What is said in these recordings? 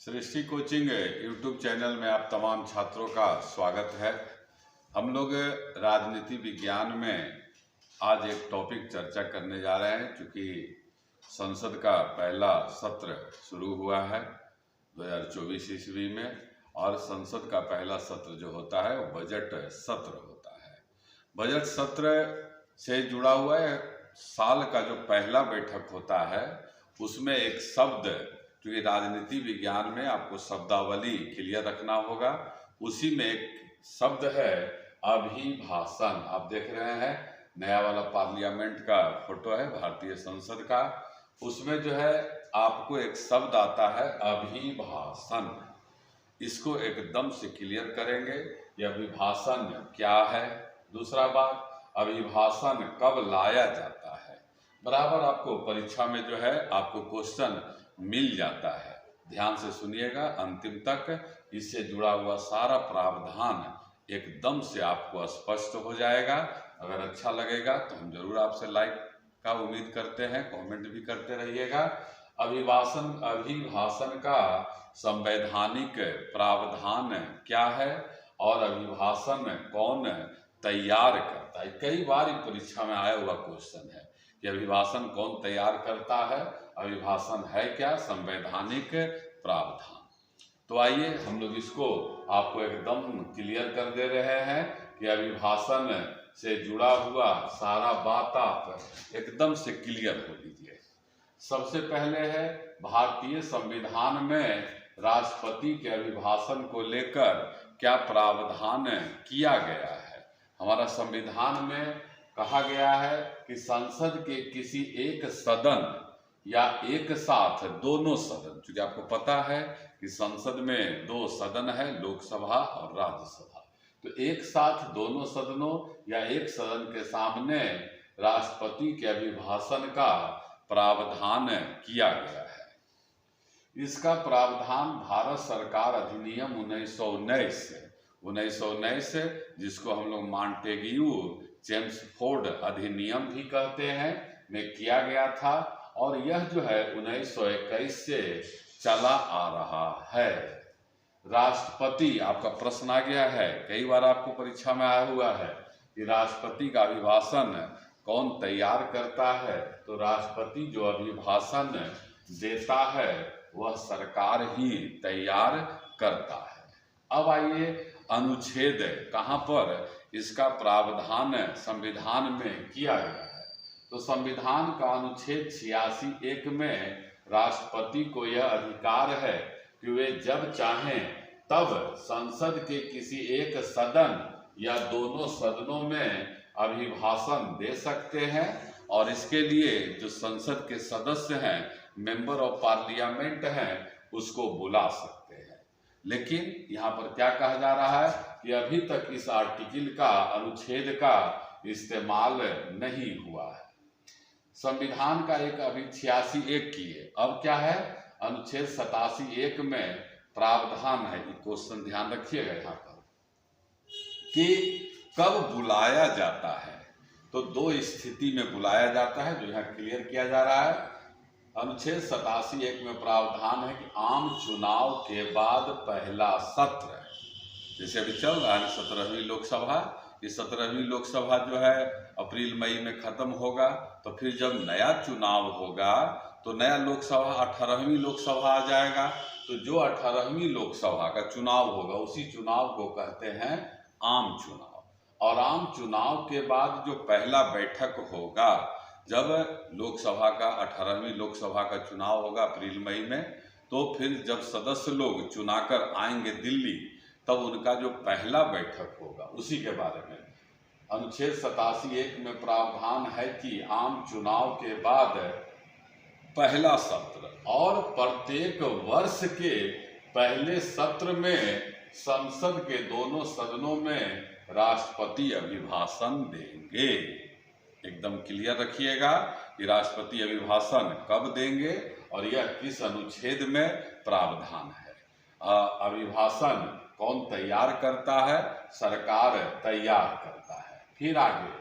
सृष्टि coaching YouTube channel में आप तमाम छात्रों का स्वागत है। हम लोग राजनीति विज्ञान में आज एक टॉपिक चर्चा करने जा रहे हैं। क्योंकि संसद का पहला सत्र शुरू हुआ है 2024 ईस्वी में, और संसद का पहला सत्र जो होता है वो बजट सत्र होता है। बजट सत्र से जुड़ा हुआ है साल का जो पहला बैठक होता है उसमें एक शब्द, क्योंकि राजनीति विज्ञान में आपको शब्दावली क्लियर रखना होगा, उसी में एक शब्द है अभिभाषण। आप देख रहे हैं नया वाला पार्लियामेंट का फोटो है भारतीय संसद का, उसमें जो है आपको एक शब्द आता है अभिभाषण। इसको एकदम से क्लियर करेंगे ये अभिभाषण क्या है। दूसरा बात, अभिभाषण कब लाया जाता है। बराबर आपको परीक्षा में जो है आपको क्वेश्चन मिल जाता है। ध्यान से सुनिएगा अंतिम तक, इससे जुड़ा हुआ सारा प्रावधान एकदम से आपको स्पष्ट हो जाएगा। अगर अच्छा लगेगा तो हम जरूर आपसे लाइक का उम्मीद करते हैं, कमेंट भी करते रहिएगा। अभिभाषण का संवैधानिक प्रावधान क्या है और अभिभाषण कौन तैयार करता है। कई बार परीक्षा में आया हुआ क्वेश्चन है कि अभिभाषण कौन तैयार करता है, अभिभाषण है क्या, संवैधानिक प्रावधान। तो आइए हम लोग इसको आपको एकदम क्लियर कर दे रहे हैं कि अभिभाषण से जुड़ा हुआ सारा बात आप एकदम से क्लियर हो लीजिए। सबसे पहले है भारतीय संविधान में राष्ट्रपति के अभिभाषण को लेकर क्या प्रावधान किया गया है। हमारा संविधान में कहा गया है कि संसद के किसी एक सदन या एक साथ दोनों सदन, क्योंकि आपको पता है कि संसद में दो सदन है, लोकसभा और राज्यसभा, तो एक साथ दोनों सदनों या एक सदन के सामने राष्ट्रपति के अभिभाषण का प्रावधान किया गया है। इसका प्रावधान भारत सरकार अधिनियम 1919 जिसको हम लोग मॉन्टेग्यू चेम्सफोर्ड अधिनियम भी कहते हैं में किया गया था, और यह जो है 1921 से चला आ रहा है। राष्ट्रपति, आपका प्रश्न आ गया है, कई बार आपको परीक्षा में आया हुआ है कि राष्ट्रपति का अभिभाषण कौन तैयार करता है। तो राष्ट्रपति जो अभिभाषण देता है वह सरकार ही तैयार करता है। अब आइए अनुच्छेद कहाँ पर इसका प्रावधान संविधान में किया गया है। तो संविधान का अनुच्छेद 86(1) में राष्ट्रपति को यह अधिकार है कि वे जब चाहें तब संसद के किसी एक सदन या दोनों सदनों में अभिभाषण दे सकते हैं, और इसके लिए जो संसद के सदस्य हैं, मेंबर ऑफ पार्लियामेंट हैं, उसको बुला सकते हैं। लेकिन यहाँ पर क्या कहा जा रहा है कि अभी तक इस आर्टिकल का, अनुच्छेद का इस्तेमाल नहीं हुआ है। संविधान का एक अभी 86(1) की है, अब क्या है अनुच्छेद 87(1) में प्रावधान है। क्वेश्चन ध्यान रखिएगा यहाँ पर कि कब बुलाया जाता है। तो दो स्थिति में बुलाया जाता है जो यहाँ क्लियर किया जा रहा है। अनुच्छेद 87(1) में प्रावधान है कि आम चुनाव के बाद पहला सत्र, जैसे अभी चल रहा है 17वीं लोकसभा, इस 17वीं लोकसभा जो है अप्रैल मई में खत्म होगा, तो फिर जब नया चुनाव होगा तो नया लोकसभा 18वीं लोकसभा आ जाएगा। तो जो 18वीं लोकसभा का चुनाव होगा उसी चुनाव को कहते हैं आम चुनाव। और आम चुनाव के बाद जो पहला बैठक होगा, जब लोकसभा का 18वीं लोकसभा का चुनाव होगा अप्रैल मई में, तो फिर जब सदस्य लोग चुनाकर आएंगे दिल्ली, तब उनका जो पहला बैठक होगा उसी के बारे में अनुच्छेद 87(1) में प्रावधान है कि आम चुनाव के बाद पहला सत्र, और प्रत्येक वर्ष के पहले सत्र में संसद के दोनों सदनों में राष्ट्रपति अभिभाषण देंगे। एकदम क्लियर रखिएगा कि राष्ट्रपति अभिभाषण कब देंगे और यह किस अनुच्छेद में प्रावधान है। अभिभाषण कौन तैयार करता है, सरकार तैयार करता है। फिर आगे,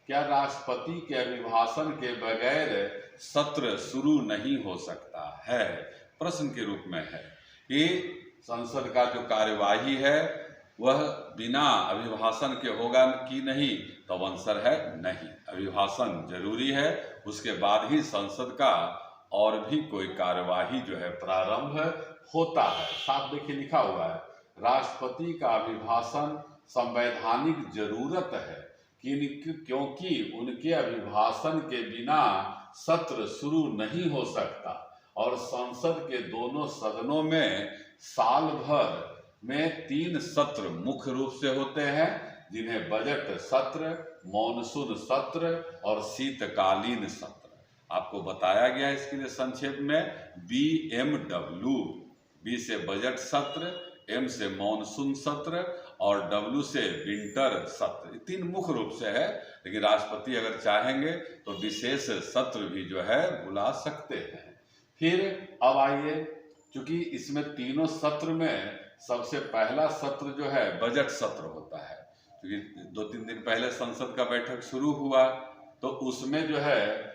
क्या राष्ट्रपति के अभिभाषण के बगैर सत्र शुरू नहीं हो सकता है, प्रश्न के रूप में है। कि संसद का जो कार्यवाही है वह बिना अभिभाषण के होगा कि नहीं, तो आंसर है नहीं, अभिभाषण जरूरी है। उसके बाद ही संसद का और भी कोई कार्यवाही जो है प्रारंभ होता है। साफ देखिए लिखा हुआ है, राष्ट्रपति का अभिभाषण संवैधानिक जरूरत है क्योंकि उनके अभिभाषण के बिना सत्र शुरू नहीं हो सकता और संसद के दोनों सदनों में साल भर में 3 सत्र मुख्य रूप से होते हैं, जिन्हें बजट सत्र, मॉनसून सत्र और शीतकालीन सत्र आपको बताया गया है। इसके लिए संक्षेप में BMW, B से बजट सत्र, M से मॉनसून सत्र और W से विंटर सत्र, 3 मुख्य रूप से है। लेकिन राष्ट्रपति अगर चाहेंगे तो विशेष सत्र भी जो है बुला सकते हैं। फिर अब आइए, चूंकि इसमें तीनों सत्र में सबसे पहला सत्र जो है बजट सत्र होता है, क्योंकि 2-3 दिन पहले संसद का बैठक शुरू हुआ तो उसमें जो है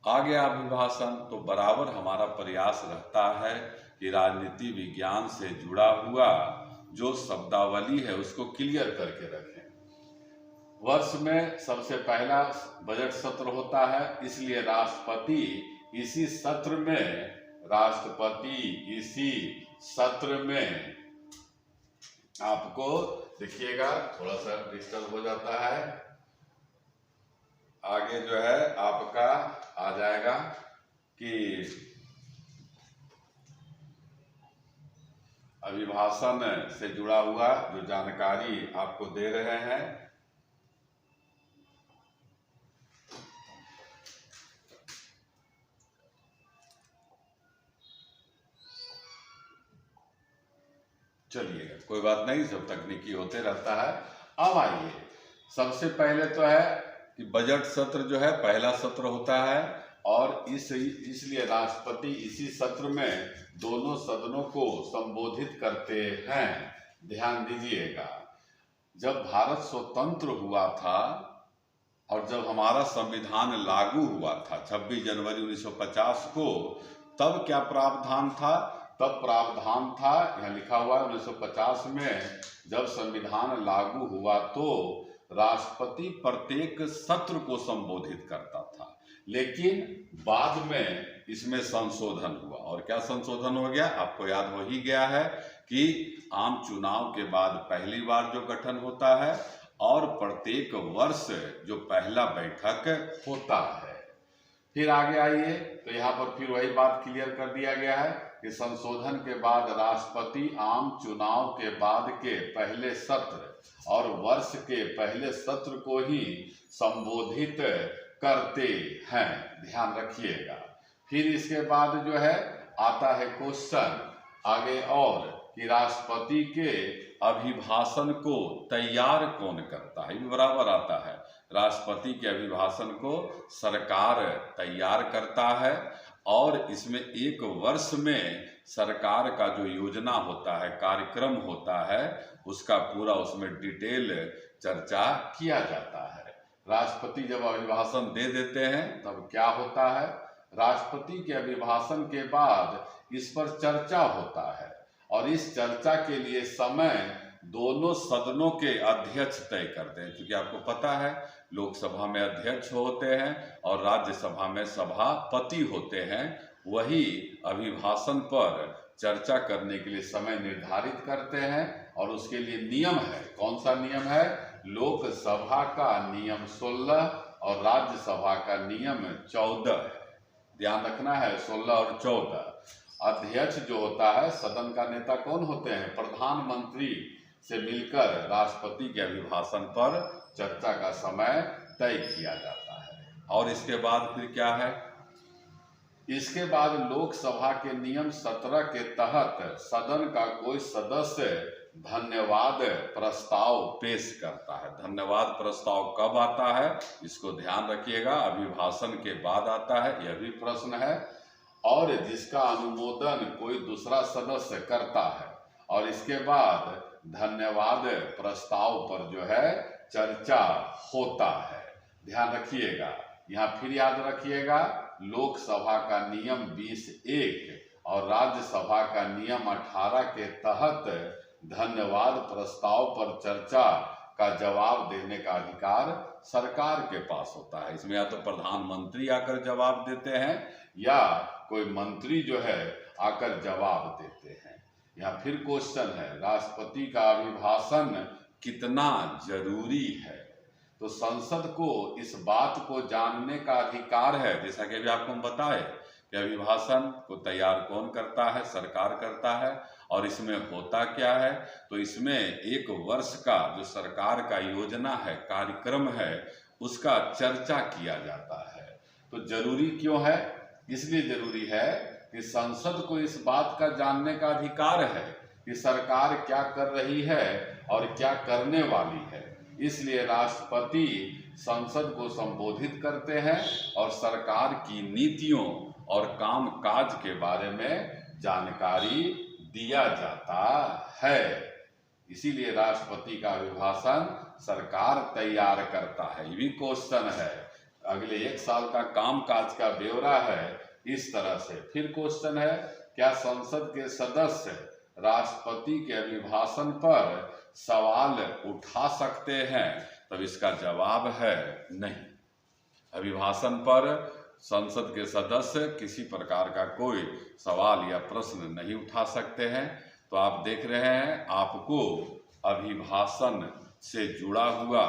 आ गया अभिभाषण। तो बराबर हमारा प्रयास रहता है कि राजनीति विज्ञान से जुड़ा हुआ जो शब्दावली है उसको क्लियर करके रखें। वर्ष में सबसे पहला बजट सत्र होता है, इसलिए राष्ट्रपति इसी सत्र में आपको देखिएगा थोड़ा सा डिस्टर्ब हो जाता है, आगे जो है आपका आ जाएगा कि अभिभाषण से जुड़ा हुआ जो जानकारी आपको दे रहे हैं। चलिएगा, कोई बात नहीं, सब तकनीकी होते रहता है। अब आइए, सबसे पहले तो है कि बजट सत्र जो है पहला सत्र होता है और इसलिए राष्ट्रपति इसी सत्र में दोनों सदनों को संबोधित करते हैं। ध्यान दीजिएगा, जब भारत स्वतंत्र हुआ था और जब हमारा संविधान लागू हुआ था 26 जनवरी 1950 को, तब क्या प्रावधान था? तब प्रावधान था, यहाँ लिखा हुआ है 1950 में जब संविधान लागू हुआ तो राष्ट्रपति प्रत्येक सत्र को संबोधित करता था। लेकिन बाद में इसमें संशोधन हुआ, और क्या संशोधन हो गया? आपको याद हो ही गया है कि आम चुनाव के बाद पहली बार जो गठन होता है और प्रत्येक वर्ष जो पहला बैठक होता है। फिर आगे आइए, तो यहाँ पर फिर वही बात क्लियर कर दिया गया है कि संशोधन के बाद राष्ट्रपति आम चुनाव के बाद के पहले सत्र और वर्ष के पहले सत्र को ही संबोधित करते हैं। ध्यान रखिएगा। फिर इसके बाद जो है आता है क्वेश्चन आगे और कि राष्ट्रपति के अभिभाषण को तैयार कौन करता है? ये बराबर आता है, राष्ट्रपति के अभिभाषण को सरकार तैयार करता है और इसमें एक वर्ष में सरकार का जो योजना होता है, कार्यक्रम होता है, उसका पूरा उसमें डिटेल चर्चा किया जाता है। राष्ट्रपति जब अभिभाषण दे देते हैं तब क्या होता है? राष्ट्रपति के अभिभाषण के बाद इस पर चर्चा होता है और इस चर्चा के लिए समय दोनों सदनों के अध्यक्ष तय करते हैं। क्योंकि आपको पता है लोकसभा में अध्यक्ष होते हैं और राज्यसभा में सभापति होते हैं, वही अभिभाषण पर चर्चा करने के लिए समय निर्धारित करते हैं और उसके लिए नियम है। कौन सा नियम है? लोकसभा का नियम 16 और राज्यसभा का नियम 14 है। ध्यान रखना है, 16 और 14। अध्यक्ष जो होता है, सदन का नेता कौन होते हैं? प्रधानमंत्री से मिलकर राष्ट्रपति के अभिभाषण पर चर्चा का समय तय किया जाता है। और इसके बाद फिर क्या है? इसके बाद लोकसभा के नियम 17 के तहत सदन का कोई सदस्य धन्यवाद प्रस्ताव पेश करता है। धन्यवाद प्रस्ताव कब आता है इसको ध्यान रखिएगा, अभिभाषण के बाद आता है, यह भी प्रश्न है। और जिसका अनुमोदन कोई दूसरा सदस्य करता है और इसके बाद धन्यवाद प्रस्ताव पर जो है चर्चा होता है। ध्यान रखिएगा। यहाँ फिर याद रखिएगा लोकसभा का नियम 20(1) और राज्यसभा का नियम 18 के तहत धन्यवाद प्रस्ताव पर चर्चा का जवाब देने का अधिकार सरकार के पास होता है। इसमें या तो प्रधानमंत्री आकर जवाब देते हैं या कोई मंत्री जो है आकर जवाब देते हैं। यहाँ फिर क्वेश्चन है, राष्ट्रपति का अभिभाषण कितना जरूरी है? तो संसद को इस बात को जानने का अधिकार है, जैसा कि अभी आपको हम बताए कि अभिभाषण को तैयार कौन करता है? सरकार करता है। और इसमें होता क्या है? तो इसमें एक वर्ष का जो सरकार का योजना है, कार्यक्रम है, उसका चर्चा किया जाता है। तो जरूरी क्यों है? इसलिए जरूरी है कि संसद को इस बात का जानने का अधिकार है कि सरकार क्या कर रही है और क्या करने वाली है। इसलिए राष्ट्रपति संसद को संबोधित करते हैं और सरकार की नीतियों और कामकाज के बारे में जानकारी दिया जाता है। इसीलिए राष्ट्रपति का अभिभाषण सरकार तैयार करता है। ये भी क्वेश्चन है, अगले 1 साल का कामकाज का ब्यौरा है। इस तरह से फिर क्वेश्चन है, क्या संसद के सदस्य राष्ट्रपति के अभिभाषण पर सवाल उठा सकते हैं? तब इसका जवाब है नहीं। अभिभाषण पर संसद के सदस्य किसी प्रकार का कोई सवाल या प्रश्न नहीं उठा सकते हैं। तो आप देख रहे हैं, आपको अभिभाषण से जुड़ा हुआ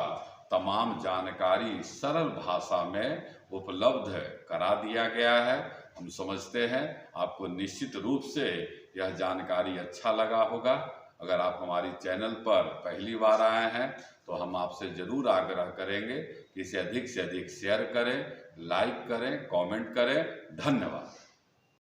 तमाम जानकारी सरल भाषा में उपलब्ध करा दिया गया है। हम समझते हैं आपको निश्चित रूप से यह जानकारी अच्छा लगा होगा। अगर आप हमारी चैनल पर पहली बार आए हैं तो हम आपसे ज़रूर आग्रह करेंगे कि इसे अधिक से अधिक शेयर करें, लाइक करें, कमेंट करें। धन्यवाद।